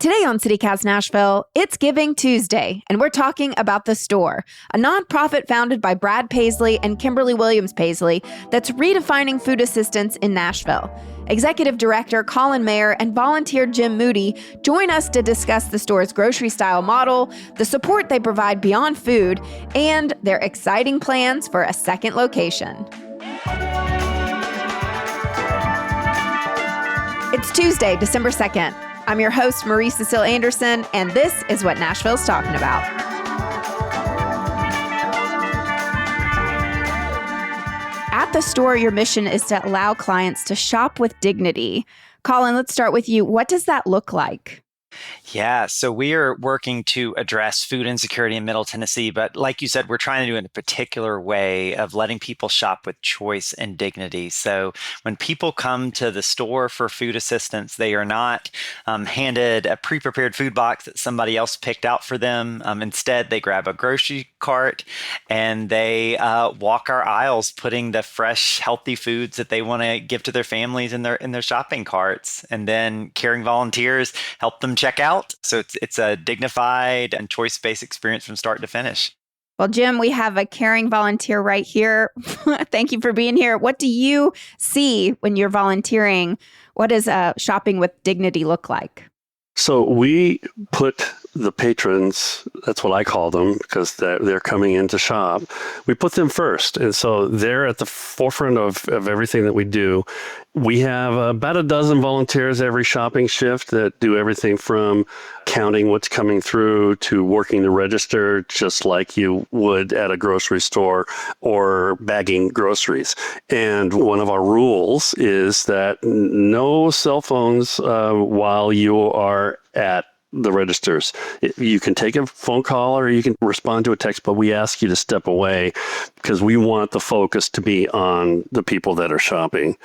Today on CityCast Nashville, it's Giving Tuesday, and we're talking about The Store, a nonprofit founded by Brad Paisley and Kimberly Williams Paisley that's redefining food assistance in Nashville. Executive Director Colin Mayer and volunteer Jim Moody join us to discuss the store's grocery-style model, the support they provide beyond food, and their exciting plans for a second location. It's Tuesday, December 2nd. I'm your host, Marie Cecile Anderson, and this is what Nashville's talking about. At The Store, your mission is to allow clients to shop with dignity. Colin, let's start with you. What does that look like? Yeah, so we are working to address food insecurity in Middle Tennessee, but like you said, we're trying to do it in a particular way of letting people shop with choice and dignity. So when people come to the store for food assistance, they are not handed a pre-prepared food box that somebody else picked out for them. Instead, they grab a grocery cart and they walk our aisles, putting the fresh, healthy foods that they want to give to their families in their shopping carts, and then caring volunteers help them check out. So it's a dignified and choice-based experience from start to finish. Well, Jim, we have a caring volunteer right here. Thank you for being here. What do you see when you're volunteering? What does shopping with dignity look like? So we put the patrons, that's what I call them, because they're coming in to shop. We put them first. And so they're at the forefront of everything that we do. We have about a dozen volunteers every shopping shift that do everything from counting what's coming through to working the register, just like you would at a grocery store, or bagging groceries. And one of our rules is that no cell phones while you are at the registers. You can take a phone call or you can respond to a text, but we ask you to step away because we want the focus to be on the people that are shopping.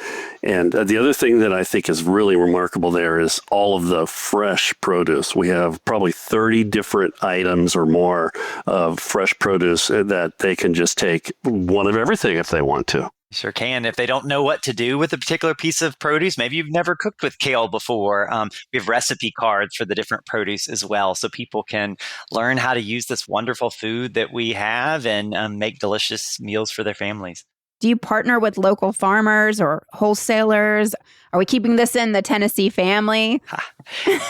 And the other thing that I think is really remarkable there is all of the fresh produce. We have probably 30 different items or more of fresh produce that they can just take one of everything if they want to. Sure can. If they don't know what to do with a particular piece of produce, maybe you've never cooked with kale before. We have recipe cards for the different produce as well, so people can learn how to use this wonderful food that we have and make delicious meals for their families. Do you partner with local farmers or wholesalers? Are we keeping this in the Tennessee family?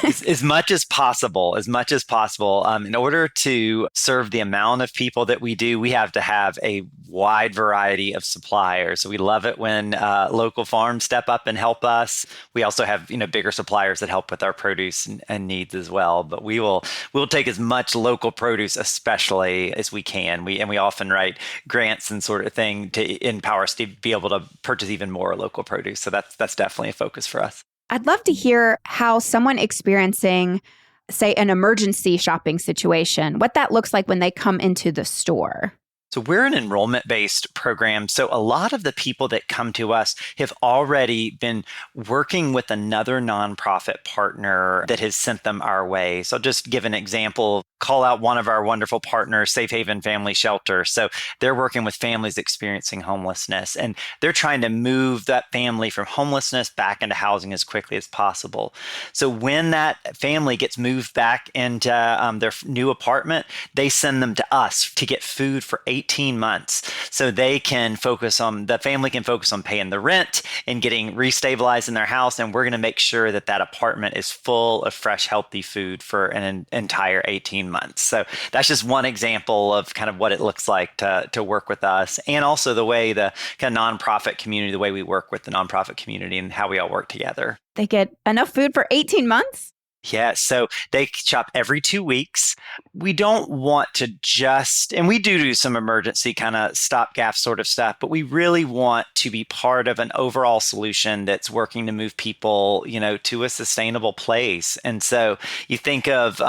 As much as possible. In order to serve the amount of people that we do, we have to have a wide variety of suppliers. So we love it when local farms step up and help us. We also have bigger suppliers that help with our produce and needs as well. But we'll take as much local produce, especially as we can. We often write grants and sort of thing to empower us to be able to purchase even more local produce. So that's definitely a focus for us. I'd love to hear how someone experiencing, say, an emergency shopping situation, what that looks like when they come into the store. So we're an enrollment-based program. So a lot of the people that come to us have already been working with another nonprofit partner that has sent them our way. So I'll just give an example, call out one of our wonderful partners, Safe Haven Family Shelter. So they're working with families experiencing homelessness, and they're trying to move that family from homelessness back into housing as quickly as possible. So when that family gets moved back into their new apartment, they send them to us to get food for 18 months. So the family can focus on paying the rent and getting restabilized in their house. And we're going to make sure that apartment is full of fresh, healthy food for an entire 18 months. So that's just one example of kind of what it looks like to work with us. And also the way the kind of nonprofit community, the way we work with the nonprofit community and how we all work together. They get enough food for 18 months? Yeah, so they shop every 2 weeks. We don't want to and we do some emergency kind of stopgap sort of stuff, but we really want to be part of an overall solution that's working to move people, to a sustainable place. And so you think of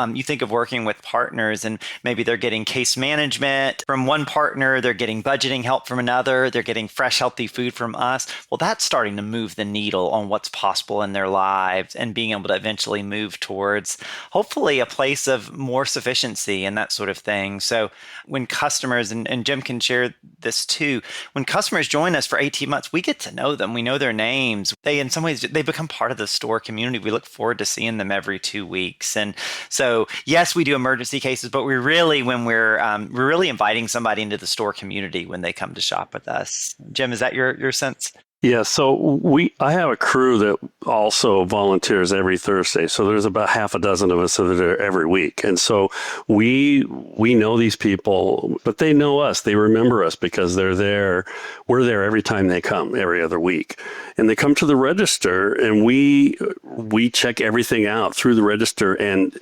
working with partners, and maybe they're getting case management from one partner, they're getting budgeting help from another, they're getting fresh, healthy food from us. Well, that's starting to move the needle on what's possible in their lives and being able to eventually move towards hopefully a place of more sufficiency and that sort of thing. So when customers, and Jim can share this too, when customers join us for 18 months, we get to know them. We know their names. They, in some ways, they become part of the store community. We look forward to seeing them every 2 weeks. And so, yes, we do emergency cases, but we're really, when we're really inviting somebody into the store community when they come to shop with us. Jim, is that your sense? Yeah, so I have a crew that also volunteers every Thursday. So there's about half a dozen of us that are there every week. And so we know these people, but they know us. They remember us because they're there. We're there every time they come, every other week. And they come to the register, and we check everything out through the register, and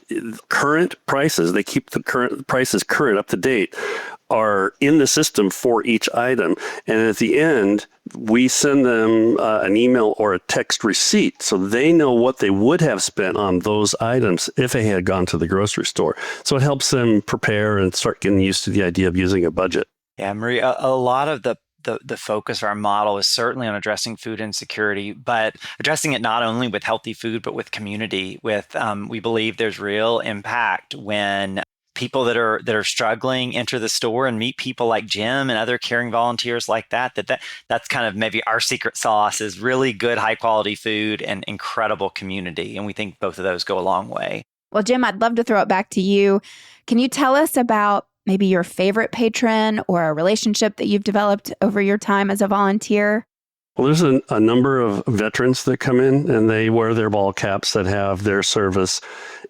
current prices, they keep the current prices current, up to date, are in the system for each item. And at the end, we send them an email or a text receipt so they know what they would have spent on those items if they had gone to the grocery store. So it helps them prepare and start getting used to the idea of using a budget. Yeah, Marie, a lot of the focus of our model is certainly on addressing food insecurity, but addressing it not only with healthy food, but with community. We believe there's real impact when people that are struggling enter the store and meet people like Jim and other caring volunteers like that's kind of maybe our secret sauce, is really good, high quality food and incredible community. And we think both of those go a long way. Well, Jim, I'd love to throw it back to you. Can you tell us about maybe your favorite patron or a relationship that you've developed over your time as a volunteer? Well, there's a number of veterans that come in, and they wear their ball caps that have their service.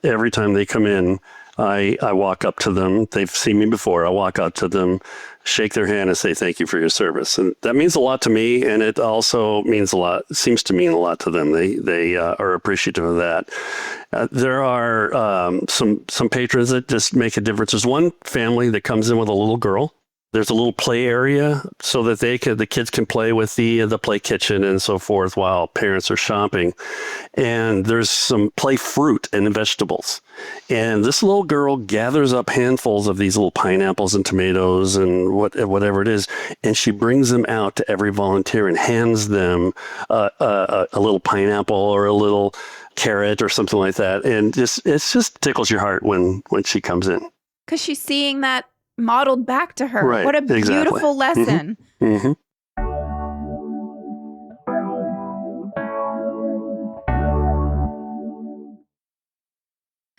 Every time they come in, I walk up to them. They've seen me before. I walk up to them, shake their hand, and say thank you for your service. And that means a lot to me, and it also means a lot, seems to mean a lot to them. They are appreciative of that. There are some patrons that just make a difference. There's one family that comes in with a little girl. There's a little play area so that the kids can play with the play kitchen and so forth while parents are shopping. And there's some play fruit and vegetables. And this little girl gathers up handfuls of these little pineapples and tomatoes and whatever it is, and she brings them out to every volunteer and hands them a little pineapple or a little carrot or something like that. And it just tickles your heart when she comes in. Because she's seeing that modeled back to her. Right, what a beautiful lesson. Mm-hmm.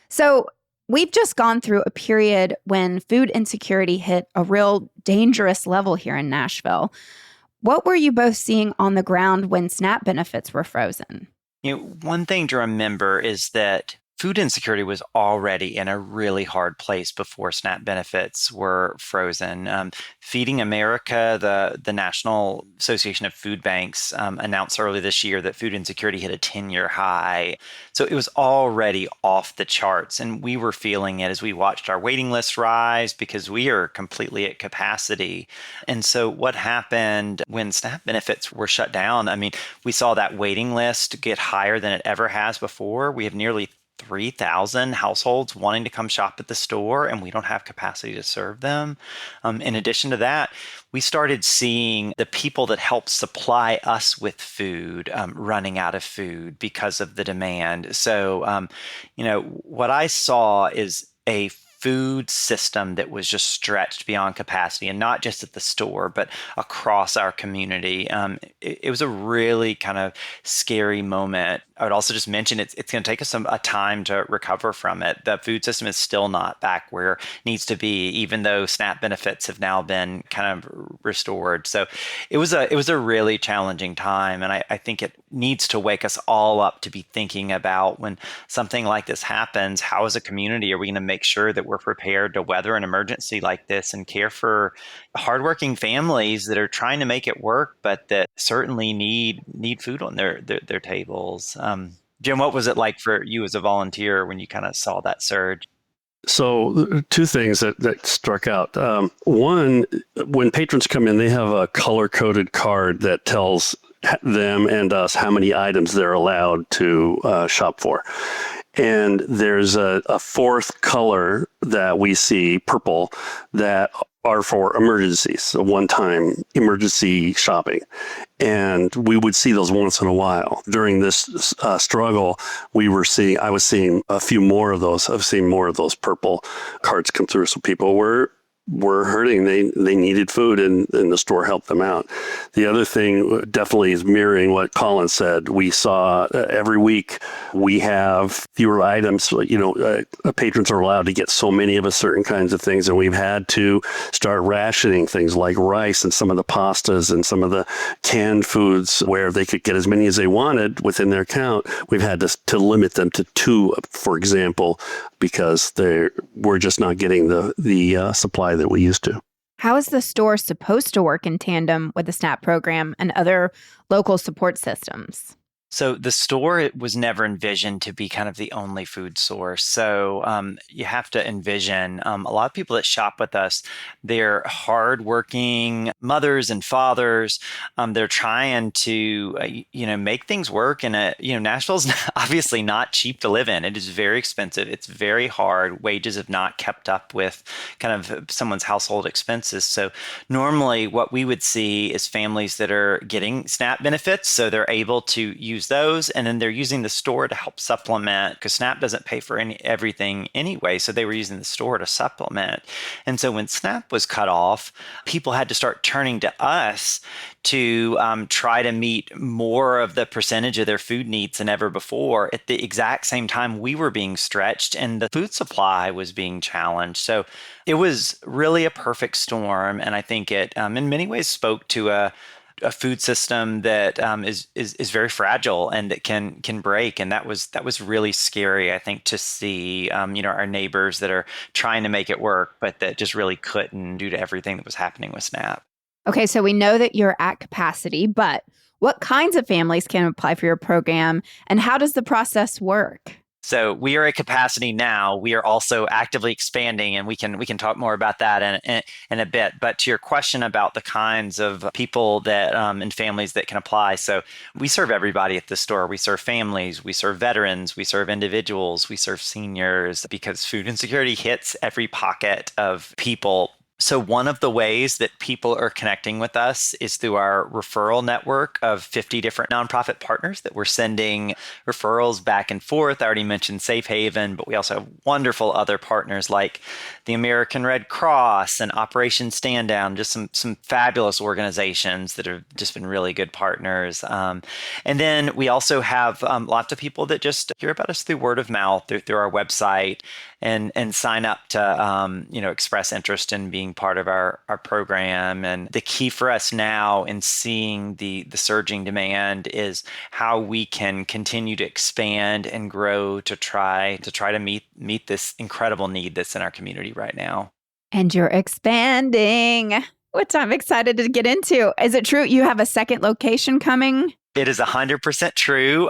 So we've just gone through a period when food insecurity hit a real dangerous level here in Nashville. What were you both seeing on the ground when SNAP benefits were frozen? One thing to remember is that food insecurity was already in a really hard place before SNAP benefits were frozen. Feeding America, the National Association of Food Banks, announced early this year that food insecurity hit a 10-year high. So it was already off the charts, and we were feeling it as we watched our waiting lists rise because we are completely at capacity. And so what happened when SNAP benefits were shut down? I mean, we saw that waiting list get higher than it ever has before. We have nearly 3,000 households wanting to come shop at the store, and we don't have capacity to serve them. In addition to that, we started seeing the people that help supply us with food running out of food because of the demand. So, what I saw is a food system that was just stretched beyond capacity, and not just at the store, but across our community. It was a really kind of scary moment. I would also just mention it's going to take us a time to recover from it. The food system is still not back where it needs to be, even though SNAP benefits have now been kind of restored. So it was a really challenging time, and I think it needs to wake us all up to be thinking about, when something like this happens, how as a community are we going to make sure that we're prepared to weather an emergency like this and care for hardworking families that are trying to make it work, but that certainly need food on their tables. Jim, what was it like for you as a volunteer when you kind of saw that surge? So two things that struck out. One, when patrons come in, they have a color-coded card that tells them and us how many items they're allowed to shop for. And there's a fourth color that we see, purple, that are for emergencies, so one-time emergency shopping. And we would see those once in a while. During this struggle, I was seeing a few more of those. I've seen more of those purple cards come through. So people were hurting. They needed food, and the store helped them out. The other thing definitely is mirroring what Colin said. We saw every week we have fewer items. Patrons are allowed to get so many of us certain kinds of things, and we've had to start rationing things like rice and some of the pastas and some of the canned foods where they could get as many as they wanted within their account. We've had to limit them to 2, for example, because we're just not getting the supply that we used to. How is the store supposed to work in tandem with the SNAP program and other local support systems? So the store was never envisioned to be kind of the only food source. So you have to envision a lot of people that shop with us, they're hardworking mothers and fathers. They're trying to, make things work. And, Nashville's obviously not cheap to live in. It is very expensive. It's very hard. Wages have not kept up with kind of someone's household expenses. So normally what we would see is families that are getting SNAP benefits. So they're able to use those, and then they're using the store to help supplement, because SNAP doesn't pay for everything anyway, so they were using the store to supplement. And so when SNAP was cut off, people had to start turning to us to try to meet more of the percentage of their food needs than ever before. At the exact same time, we were being stretched and the food supply was being challenged. So it was really a perfect storm, and I think it in many ways spoke to a food system that is very fragile and that can break. And that was really scary, I think, to see our neighbors that are trying to make it work, but that just really couldn't due to everything that was happening with SNAP. Okay, so we know that you're at capacity, but what kinds of families can apply for your program, and how does the process work? So we are at capacity now. We are also actively expanding, and we can talk more about that in a bit. But to your question about the kinds of people that and families that can apply, so we serve everybody at the store. We serve families, we serve veterans, we serve individuals, we serve seniors, because food insecurity hits every pocket of people. So one of the ways that people are connecting with us is through our referral network of 50 different nonprofit partners that we're sending referrals back and forth. I already mentioned Safe Haven, but we also have wonderful other partners like the American Red Cross and Operation Stand Down, just some fabulous organizations that have just been really good partners. And then we also have lots of people that just hear about us through word of mouth, through our website, and sign up to express interest in being part of our program. And the key for us now in seeing the surging demand is how we can continue to expand and grow to try to meet this incredible need that's in our community right now. And you're expanding, which I'm excited to get into. Is it true you have a second location coming? It is 100% true.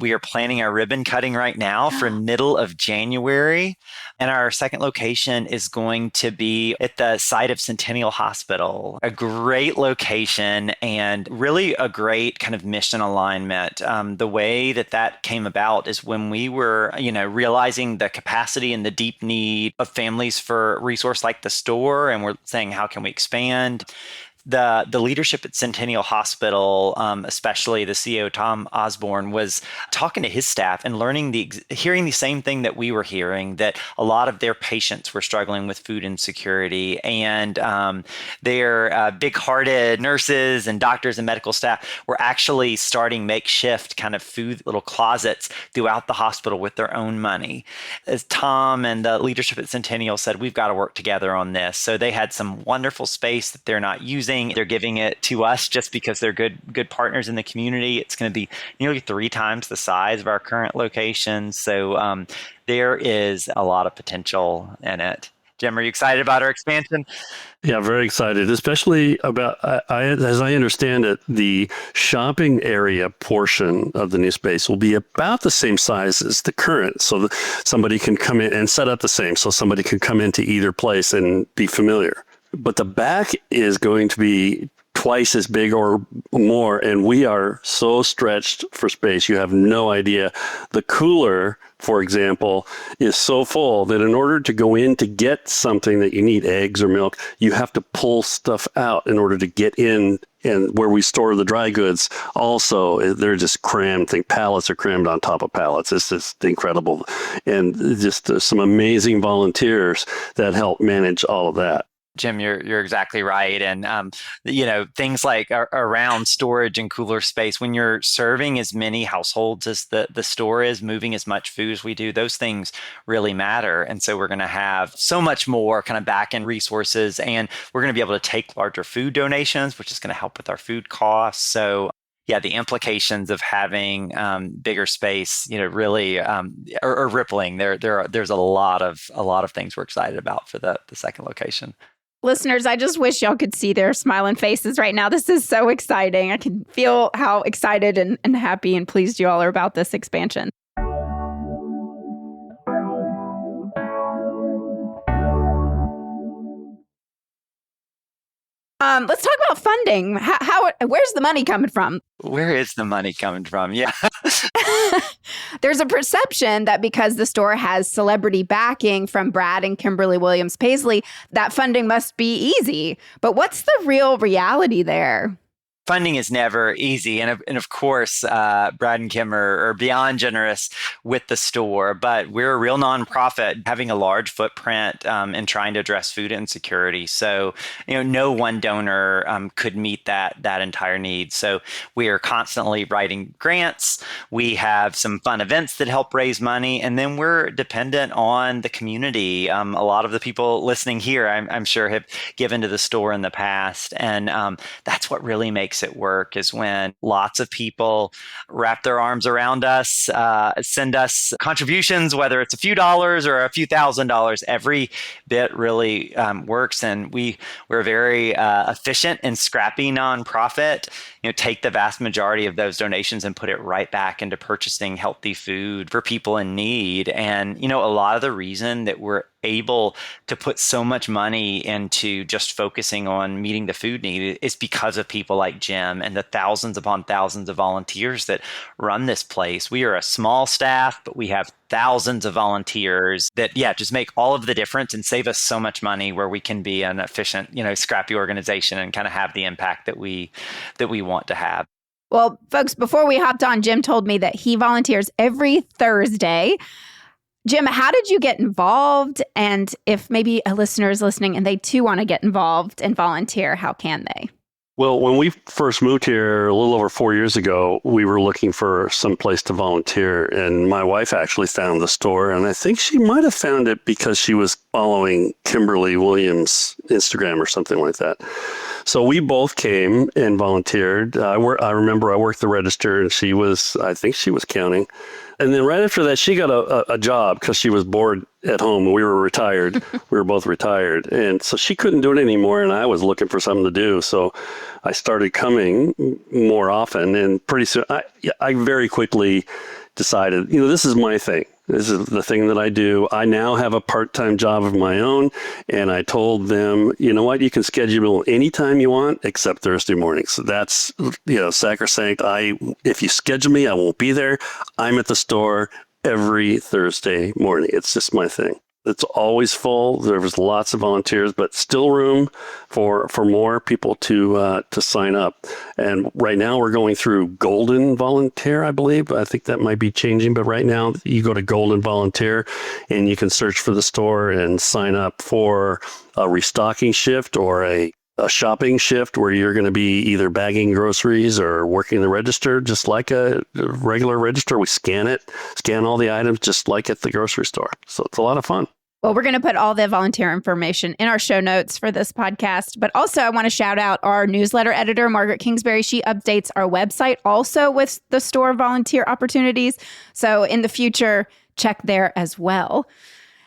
We are planning our ribbon cutting right now for middle of January. And our second location is going to be at the site of Centennial Hospital, a great location and really a great kind of mission alignment. The way that came about is when we were, realizing the capacity and the deep need of families for a resource like the store, and we're saying, how can we expand? The leadership at Centennial Hospital, especially the CEO, Tom Osborne, was talking to his staff and hearing the same thing that we were hearing, that a lot of their patients were struggling with food insecurity. And their big-hearted nurses and doctors and medical staff were actually starting makeshift kind of food little closets throughout the hospital with their own money. As Tom and the leadership at Centennial said, we've got to work together on this. So they had some wonderful space that they're not using. They're giving it to us just because they're good partners in the community. It's going to be nearly 3 times the size of our current location. So there is a lot of potential in it. Jim, are you excited about our expansion? Yeah, very excited, especially about, as I understand it, the shopping area portion of the new space will be about the same size as the current. So that somebody can come in and set up the same, so somebody can come into either place and be familiar. But the back is going to be twice as big or more, and we are so stretched for space. You have no idea. The cooler, for example, is so full that in order to go in to get something that you need, eggs or milk, you have to pull stuff out in order to get in. And where we store the dry goods, also, they're just crammed. I think pallets are crammed on top of pallets. It's just incredible. And just some amazing volunteers that help manage all of that. Jim, you're exactly right. And, things like around storage and cooler space, when you're serving as many households as the store is, moving as much food as we do, those things really matter. And so we're going to have so much more kind of back end resources, and we're going to be able to take larger food donations, which is going to help with our food costs. So yeah, the implications of having bigger space, really are rippling. There's a lot of things we're excited about for the second location. Listeners, I just wish y'all could see their smiling faces right now. This is so exciting. I can feel how excited and happy and pleased you all are about this expansion. Let's talk about funding. Where's the money coming from? Where is the money coming from? Yeah. There's a perception that because the store has celebrity backing from Brad and Kimberly Williams Paisley, that funding must be easy. But what's the real reality there? Funding is never easy. And of course, Brad and Kim are beyond generous with the store, but we're a real nonprofit having a large footprint and trying to address food insecurity. So, no one donor could meet that entire need. So we are constantly writing grants. We have some fun events that help raise money. And then we're dependent on the community. A lot of the people listening here, I'm sure, have given to the store in the past. And that's what really makes it work, is when lots of people wrap their arms around us, send us contributions, whether it's a few dollars or a few $1,000s. Every bit really works, and we're a very efficient and scrappy nonprofit. Take the vast majority of those donations and put it right back into purchasing healthy food for people in need. And a lot of the reason that we're able to put so much money into just focusing on meeting the food need is because of people like Jim and the thousands upon thousands of volunteers that run this place. We are a small staff, but we have thousands of volunteers that, just make all of the difference and save us so much money, where we can be an efficient, scrappy organization and kind of have the impact that we want to have. Well, folks, before we hopped on, Jim told me that he volunteers every Thursday. Jim, how did you get involved? And if maybe a listener is listening and they too want to get involved and volunteer, how can they? Well, when we first moved here a little over 4 years ago, we were looking for some place to volunteer. And my wife actually found the store. And I think she might have found it because she was following Kimberly Williams' Instagram or something like that. So we both came and volunteered. I remember I worked the register, and I think she was counting. And then right after that, she got a job because she was bored at home. We were retired. We were both retired. And so she couldn't do it anymore, and I was looking for something to do. So I started coming more often, and pretty soon I very quickly decided, this is my thing. This is the thing that I do. I now have a part-time job of my own, and I told them, you know what, you can schedule anytime you want except Thursday mornings. So that's, sacrosanct. If you schedule me, I won't be there. I'm at the store every Thursday morning. It's just my thing. It's always full. There was lots of volunteers, but still room for more people to sign up. And right now we're going through Golden Volunteer, I believe. I think that might be changing, but right now you go to Golden Volunteer and you can search for the store and sign up for a restocking shift or a shopping shift where you're going to be either bagging groceries or working the register, just like a regular register. We scan all the items just like at the grocery store. So it's a lot of fun. Well, we're going to put all the volunteer information in our show notes for this podcast. But also, I want to shout out our newsletter editor, Margaret Kingsbury. She updates our website also with the store volunteer opportunities. So in the future, check there as well.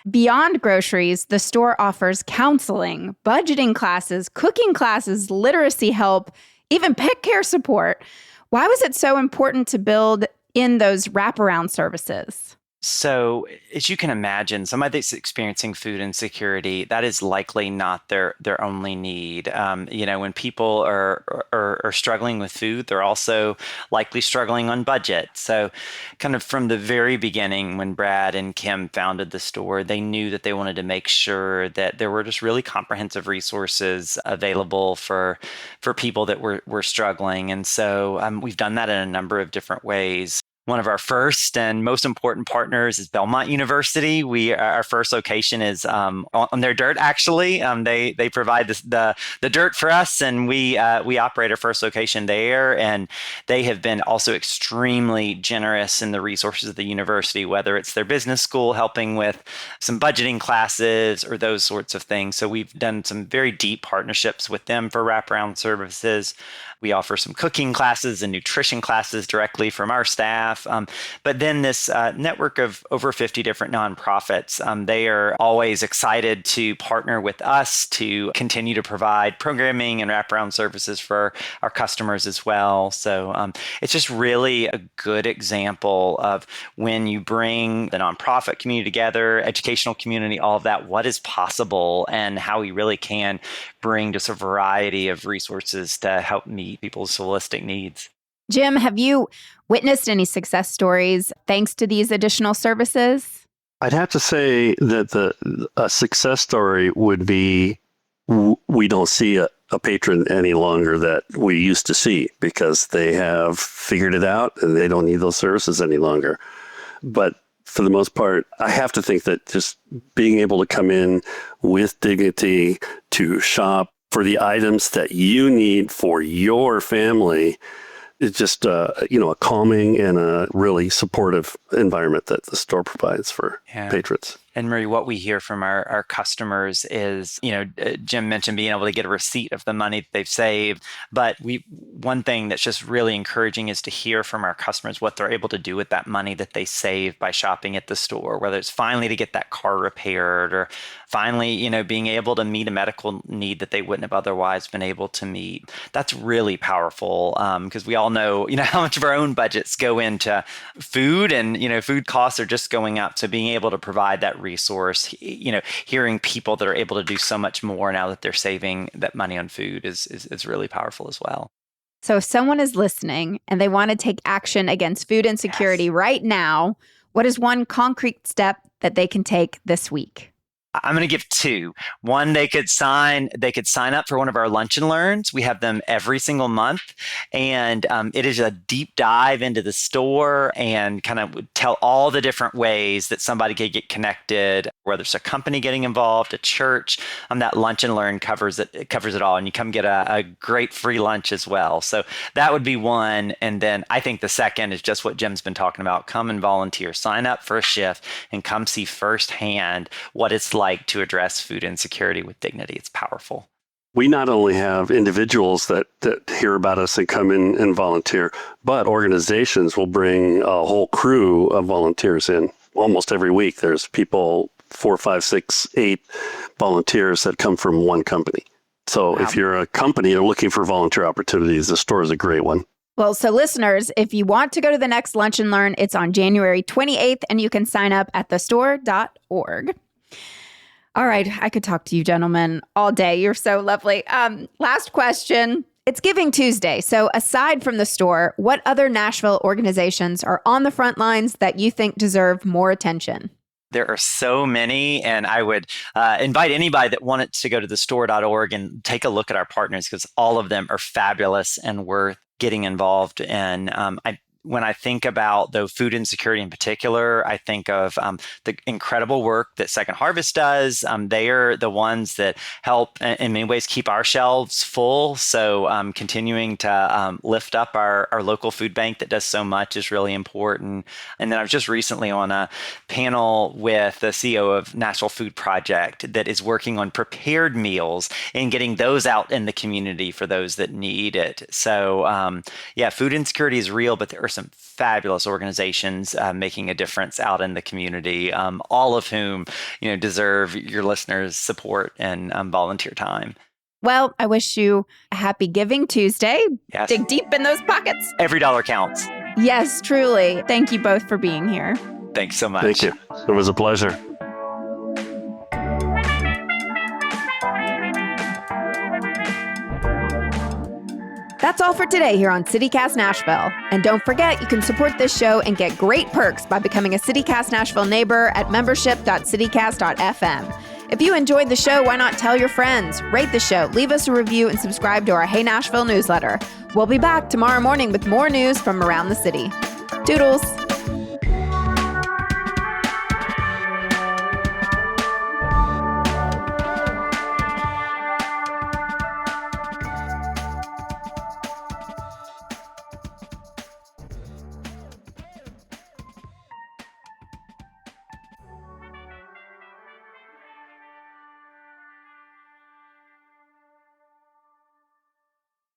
Beyond groceries, the store offers counseling, budgeting classes, cooking classes, literacy help, even pet care support. Why was it so important to build in those wraparound services? So, as you can imagine, somebody that's experiencing food insecurity, that is likely not their only need. When people are struggling with food, they're also likely struggling on budget. So, kind of from the very beginning, when Brad and Kim founded the store, they knew that they wanted to make sure that there were just really comprehensive resources available for people that were struggling. And so, we've done that in a number of different ways. One of our first and most important partners is Belmont University. Our first location is on their dirt. Actually, they provide the dirt for us, and we operate our first location there. And they have been also extremely generous in the resources of the university, whether it's their business school helping with some budgeting classes or those sorts of things. So we've done some very deep partnerships with them for wraparound services. We offer some cooking classes and nutrition classes directly from our staff. But then this network of over 50 different nonprofits, they are always excited to partner with us to continue to provide programming and wraparound services for our customers as well. So it's just really a good example of when you bring the nonprofit community together, educational community, all of that, what is possible and how we really can bring just a variety of resources to help meet people's holistic needs. Jim, have you witnessed any success stories thanks to these additional services? I'd have to say that a success story would be we don't see a patron any longer that we used to see because they have figured it out and they don't need those services any longer. But for the most part, I have to think that just being able to come in with dignity to shop for the items that you need for your family is just a calming and a really supportive environment that the store provides for patrons. And Marie, what we hear from our customers is, Jim mentioned being able to get a receipt of the money that they've saved. But one thing that's just really encouraging is to hear from our customers what they're able to do with that money that they save by shopping at the store, whether it's finally to get that car repaired or finally, being able to meet a medical need that they wouldn't have otherwise been able to meet. That's really powerful because we all know, how much of our own budgets go into food and, food costs are just going up. So being able to provide that resource, hearing people that are able to do so much more now that they're saving that money on food is really powerful as well. So if someone is listening and they want to take action against food insecurity right now, what is one concrete step that they can take this week? I'm going to give two. One, they could sign up for one of our lunch and learns. We have them every single month. And it is a deep dive into the store and kind of tell all the different ways that somebody could get connected, whether it's a company getting involved, a church. That lunch and learn covers it all. And you come get a great free lunch as well. So that would be one. And then I think the second is just what Jim's been talking about. Come and volunteer, sign up for a shift and come see firsthand what it's like to address food insecurity with dignity. It's powerful. We not only have individuals that hear about us and come in and volunteer, but organizations will bring a whole crew of volunteers in. Almost every week, there's people, 4, 5, 6, 8 volunteers that come from one company. So If you're a company and looking for volunteer opportunities, the store is a great one. Well, so listeners, if you want to go to the next Lunch and Learn, it's on January 28th, and you can sign up at thestore.org. All right. I could talk to you gentlemen all day. You're so lovely. Last question. It's Giving Tuesday. So aside from the store, what other Nashville organizations are on the front lines that you think deserve more attention? There are so many, and I would invite anybody that wanted to go to thestore.org and take a look at our partners because all of them are fabulous and worth getting involved in. When I think about the food insecurity in particular, I think of the incredible work that Second Harvest does. They are the ones that help in many ways keep our shelves full. So continuing to lift up our local food bank that does so much is really important. And then I was just recently on a panel with the CEO of Nashville Food Project that is working on prepared meals and getting those out in the community for those that need it. So food insecurity is real, but there are some fabulous organizations making a difference out in the community, all of whom deserve your listeners' support and volunteer time. Well, I wish you a happy Giving Tuesday. Yes. Dig deep in those pockets. Every dollar counts. Yes, truly. Thank you both for being here. Thanks so much. Thank you. It was a pleasure. That's all for today here on CityCast Nashville. And don't forget, you can support this show and get great perks by becoming a CityCast Nashville neighbor at membership.citycast.fm. If you enjoyed the show, why not tell your friends? Rate the show, leave us a review, and subscribe to our Hey Nashville newsletter. We'll be back tomorrow morning with more news from around the city. Toodles!